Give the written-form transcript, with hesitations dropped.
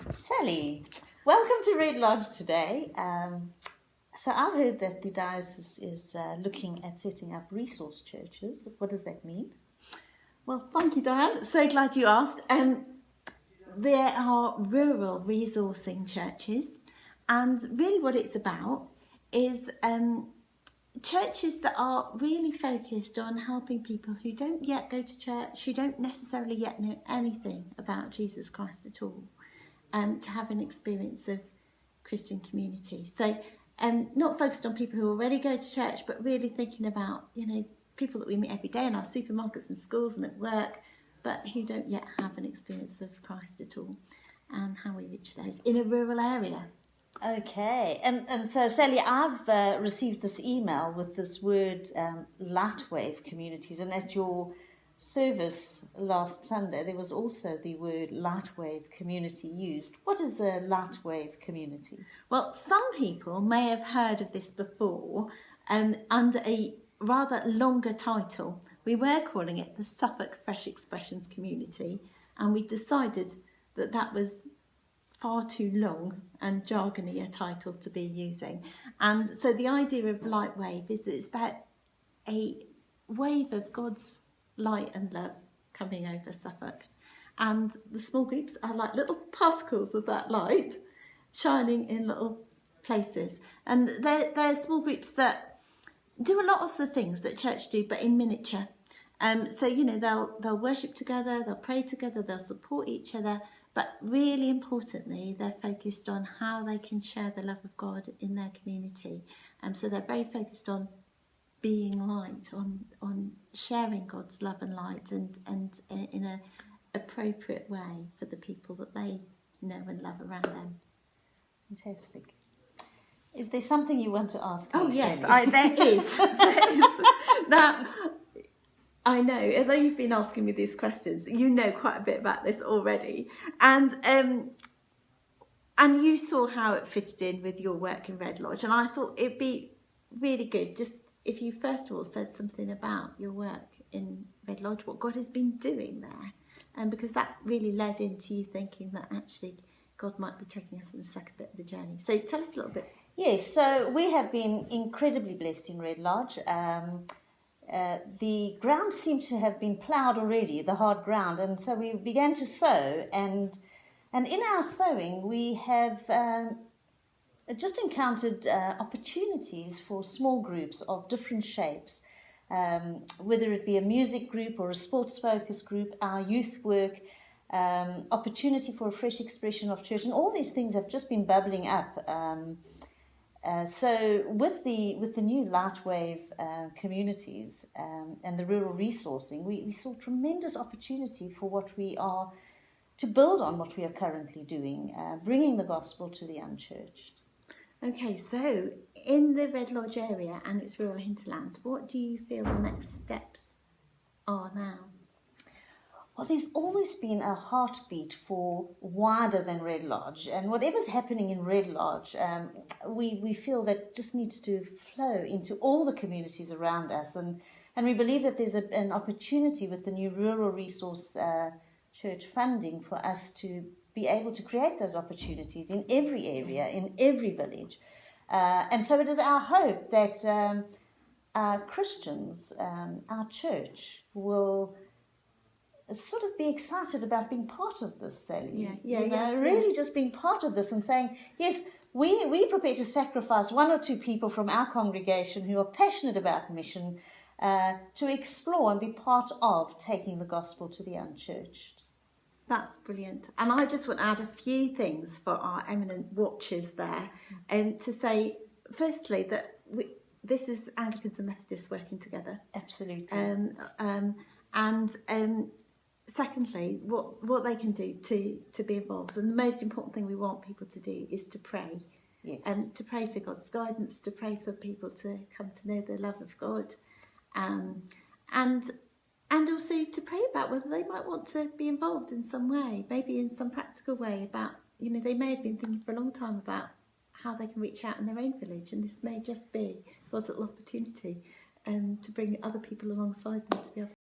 Sally, welcome to Red Lodge today. So I've heard that the diocese is looking at setting up resource churches. What does that mean? Well, thank you, Diane. So glad you asked. There are rural resourcing churches, and really what it's about is churches that are really focused on helping people who don't yet go to church, who don't necessarily yet know anything about Jesus Christ at all, to have an experience of Christian community. So not focused on people who already go to church, but really thinking about, people that we meet every day in our supermarkets and schools and at work, but who don't yet have an experience of Christ at all, and how we reach those in a rural area. Okay, and so Sally, I've received this email with this word Lightwave communities, and at your service last Sunday there was also the word Lightwave community used. What is a Lightwave community? Well, some people may have heard of this before under a rather longer title. We were calling it the Suffolk Fresh Expressions Community, and we decided that that was far too long and jargony a title to be using. And so the idea of Lightwave is that it's about a wave of God's light and love coming over Suffolk. And the small groups are like little particles of that light shining in little places. And they're small groups that do a lot of the things that church do, but in miniature. So, they'll worship together, they'll pray together, they'll support each other, but really importantly, they're focused on how they can share the love of God in their community. So they're very focused on being light, on sharing God's love and light, and in an appropriate way for the people that they know and love around them. Fantastic. Is there something you want to ask me? Oh yes, Sally? there is. That I know. Although you've been asking me these questions, you know quite a bit about this already, and you saw how it fitted in with your work in Red Lodge, and I thought it'd be really good just if you first of all said something about your work in Red Lodge, what God has been doing there, and because that really led into you thinking that actually God might be taking us on the second bit of the journey. So tell us a little bit. Yes, so we have been incredibly blessed in Red Lodge. The ground seemed to have been ploughed already, the hard ground, and so we began to sow. And in our sowing, we have just encountered opportunities for small groups of different shapes, whether it be a music group or a sports focus group, our youth work, opportunity for a fresh expression of church, and all these things have just been bubbling up. So with the new Lightwave communities and the rural resourcing, we saw tremendous opportunity for what we are to build on what we are currently doing, bringing the gospel to the unchurched. Okay, so in the Red Lodge area and its rural hinterland, what do you feel the next steps are now? Well, there's always been a heartbeat for wider than Red Lodge, and whatever's happening in Red Lodge, we feel that just needs to flow into all the communities around us, and we believe that there's an opportunity with the new rural resource church funding for us to be able to create those opportunities in every area, in every village, and so it is our hope that Christians, our church, will sort of be excited about being part of this, Sally. Really just being part of this and saying, yes, we're prepared to sacrifice one or two people from our congregation who are passionate about mission to explore and be part of taking the gospel to the unchurched. That's brilliant. And I just want to add a few things for our eminent watchers there, and to say, firstly, that this is Anglicans and Methodists working together. Absolutely. Secondly, what they can do to be involved, and the most important thing we want people to do is to pray. Yes. And to pray for God's guidance, to pray for people to come to know the love of God, and also to pray about whether they might want to be involved in some way, maybe in some practical way about, they may have been thinking for a long time about how they can reach out in their own village, and this may just be God's little opportunity to bring other people alongside them to be able